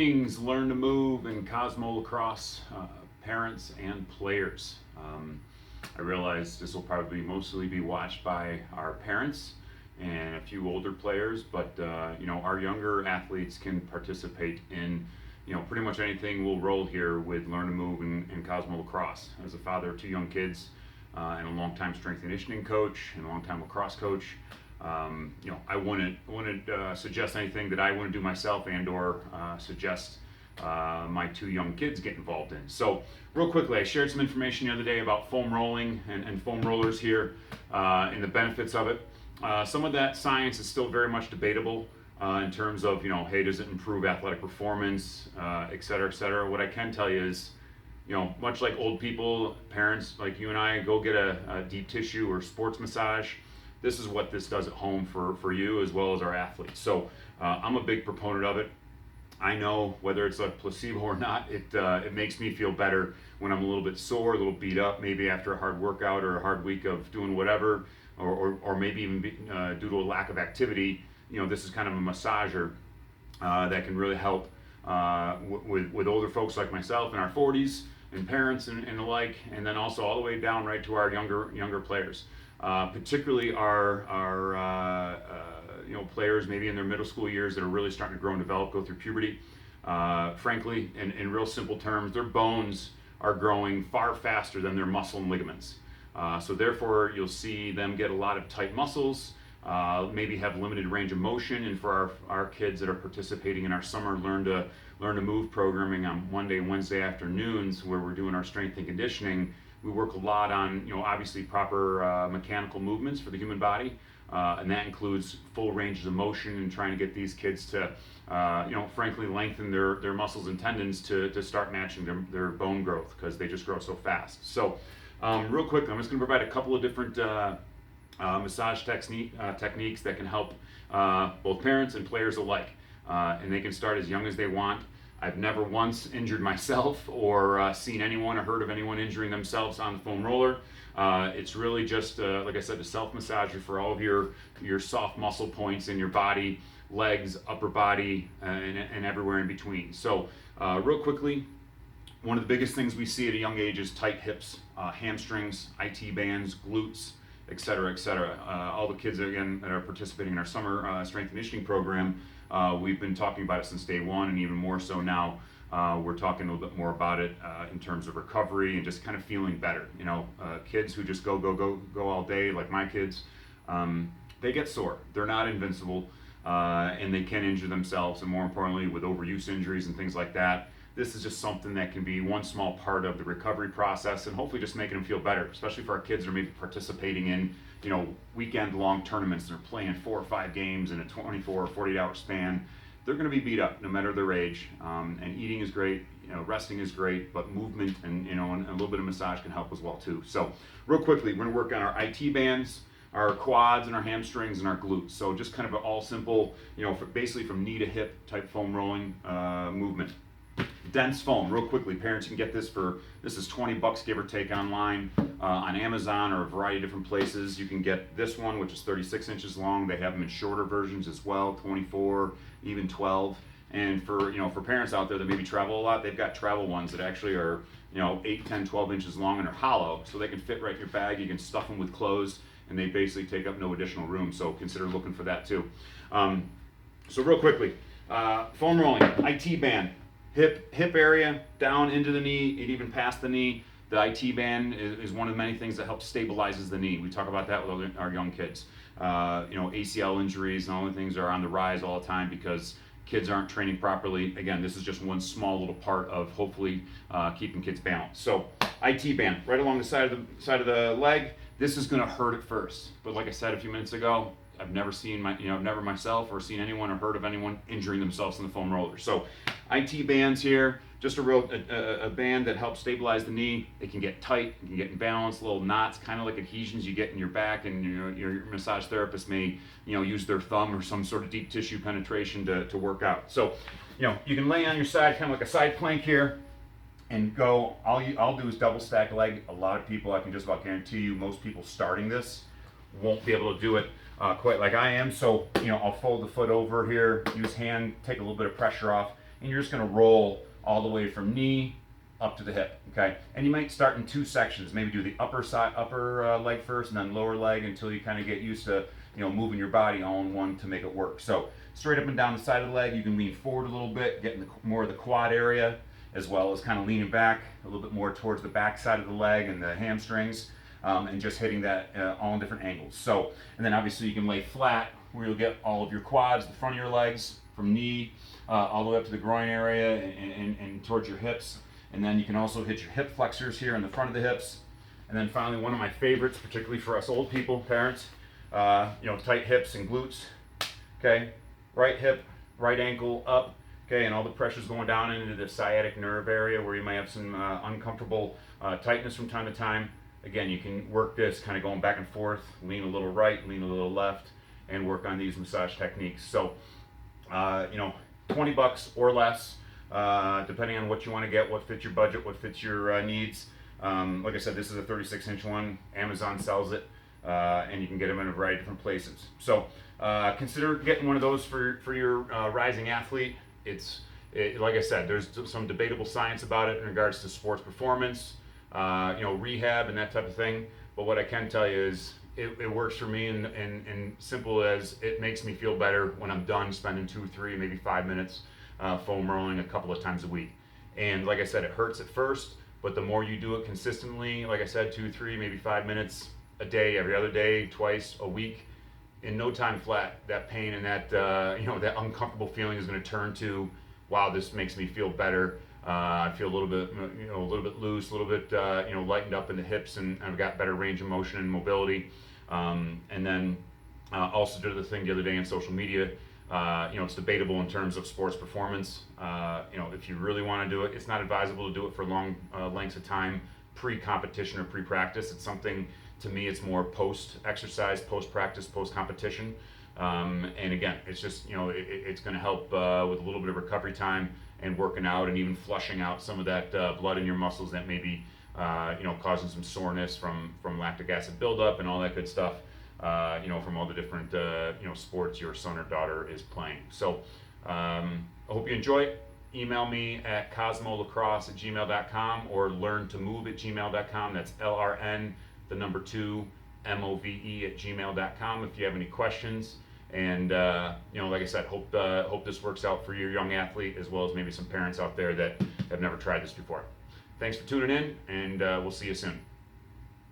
Learn to move in Cosmo Lacrosse, parents and players. I realize this will probably mostly be watched by our parents and a few older players, but our younger athletes can participate in pretty much anything. Will roll here with Learn to Move in Cosmo Lacrosse. As a father of two young kids and a longtime strength and conditioning coach and a longtime lacrosse coach, I wouldn't suggest anything that I wouldn't do myself and/or suggest my two young kids get involved in. So, real quickly, I shared some information the other day about foam rolling and foam rollers here and the benefits of it. Some of that science is still very much debatable in terms of, hey, does it improve athletic performance, et cetera, et cetera. What I can tell you is, much like old people, parents like you and I, go get a deep tissue or sports massage. This is what this does at home for you as well as our athletes. So I'm a big proponent of it. I know whether it's a placebo or not, it makes me feel better when I'm a little bit sore, a little beat up, maybe after a hard workout or a hard week of doing whatever, or maybe even due to a lack of activity. This is kind of a massager that can really help with older folks like myself in our 40s and parents and the like, and then also all the way down right to our younger players. Particularly our players maybe in their middle school years that are really starting to grow and develop, go through puberty. Frankly, in real simple terms, their bones are growing far faster than their muscle and ligaments. So therefore, you'll see them get a lot of tight muscles, maybe have limited range of motion. And for our kids that are participating in our summer Learn to Move programming on Monday and Wednesday afternoons, where we're doing our strength and conditioning, we work a lot on, obviously proper mechanical movements for the human body, and that includes full ranges of motion and trying to get these kids to, frankly, lengthen their muscles and tendons to start matching their bone growth, because they just grow so fast. So, real quick, I'm just going to provide a couple of different massage techniques that can help both parents and players alike, and they can start as young as they want. I've never once injured myself or seen anyone or heard of anyone injuring themselves on the foam roller. It's really just, like I said, a self-massager for all of your soft muscle points in your body, legs, upper body, and everywhere in between. So real quickly, one of the biggest things we see at a young age is tight hips, hamstrings, IT bands, glutes, et cetera, et cetera. All the kids, again, that are participating in our summer strength and conditioning program, we've been talking about it since day one, and even more so now. We're talking a little bit more about it in terms of recovery and just kind of feeling better. Kids who just go all day, like my kids, they get sore. They're not invincible, and they can injure themselves, and more importantly, with overuse injuries and things like that. This is just something that can be one small part of the recovery process, and hopefully just making them feel better, especially for our kids who are maybe participating in weekend-long tournaments. They're playing 4 or 5 games in a 24 or 48-hour span. They're going to be beat up no matter their age, and eating is great, resting is great, but movement and a little bit of massage can help as well too. So real quickly, we're going to work on our IT bands, our quads, and our hamstrings, and our glutes. So just kind of an all simple, basically from knee to hip type foam rolling movement. Dense foam, real quickly, parents can get this is $20 give or take online, on Amazon or a variety of different places. You can get this one, which is 36 inches long. They have them in shorter versions as well, 24, even 12. And for parents out there that maybe travel a lot, they've got travel ones that actually are 8, 10, 12 inches long and are hollow, so they can fit right in your bag. You can stuff them with clothes, and they basically take up no additional room, so consider looking for that too. So real quickly, foam rolling, IT band. Hip area down into the knee, and even past the knee. The IT band is one of the many things that helps stabilizes the knee. We talk about that with our young kids. ACL injuries and all the things are on the rise all the time because kids aren't training properly. Again, this is just one small little part of hopefully keeping kids balanced. So IT band right along the side of the leg. This is going to hurt at first, but like I said a few minutes ago, I've never seen never myself or seen anyone or heard of anyone injuring themselves in the foam roller. So IT bands here, just a band that helps stabilize the knee. It can get tight, it can get imbalanced, little knots, kind of like adhesions you get in your back, and your massage therapist may use their thumb or some sort of deep tissue penetration to work out. So you can lay on your side, kind of like a side plank here, and go. I'll do is double stack leg. A lot of people, I can just about guarantee you, most people starting this won't be able to do it quite like I am. So I'll fold the foot over here, use hand, take a little bit of pressure off, and you're just going to roll all the way from knee up to the hip. Okay, and you might start in two sections. Maybe do the upper leg first, and then lower leg until you kind of get used to moving your body all in one to make it work. So straight up and down the side of the leg, you can lean forward a little bit, get in more of the quad area, as well as kind of leaning back a little bit more towards the back side of the leg and the hamstrings, and just hitting that all in different angles. So, and then obviously you can lay flat where you'll get all of your quads, the front of your legs, from knee all the way up to the groin area and towards your hips. And then you can also hit your hip flexors here in the front of the hips. And then finally, one of my favorites, particularly for us old people, parents, tight hips and glutes. Okay, right hip, right ankle up. Okay, and all the pressure's going down into the sciatic nerve area where you might have some uncomfortable tightness from time to time. Again, you can work this kind of going back and forth, lean a little right, lean a little left, and work on these massage techniques. So, $20 or less, depending on what you want to get, what fits your budget, what fits your needs. Like I said, this is a 36-inch one. Amazon sells it, and you can get them in a variety of different places. So consider getting one of those for your rising athlete. Like I said, there's some debatable science about it in regards to sports performance, rehab and that type of thing. But what I can tell you is it works for me, and simple as it makes me feel better when I'm done spending 2, 3, maybe 5 minutes foam rolling a couple of times a week. And like I said, it hurts at first, but the more you do it consistently, like I said, 2, 3, maybe 5 minutes a day, every other day, twice a week, in no time flat, that pain and that that uncomfortable feeling is going to turn to, wow, this makes me feel better. I feel a little bit loose, a little bit lightened up in the hips, and I've got better range of motion and mobility. And then also did the thing the other day on social media. It's debatable in terms of sports performance. If you really want to do it, it's not advisable to do it for long lengths of time pre-competition or pre-practice. It's something, to me, it's more post-exercise, post-practice, post-competition. And again, it's just, it's going to help with a little bit of recovery time and working out, and even flushing out some of that blood in your muscles that may be, causing some soreness from lactic acid buildup and all that good stuff. From all the different sports your son or daughter is playing. So I hope you enjoy it. Email me at cosmolacrosse@gmail.com or learntomove@gmail.com. That's LRN, the number 2, MOVE@gmail.com if you have any questions. And like I said, hope this works out for your young athlete, as well as maybe some parents out there that have never tried this before. Thanks for tuning in, and we'll see you soon.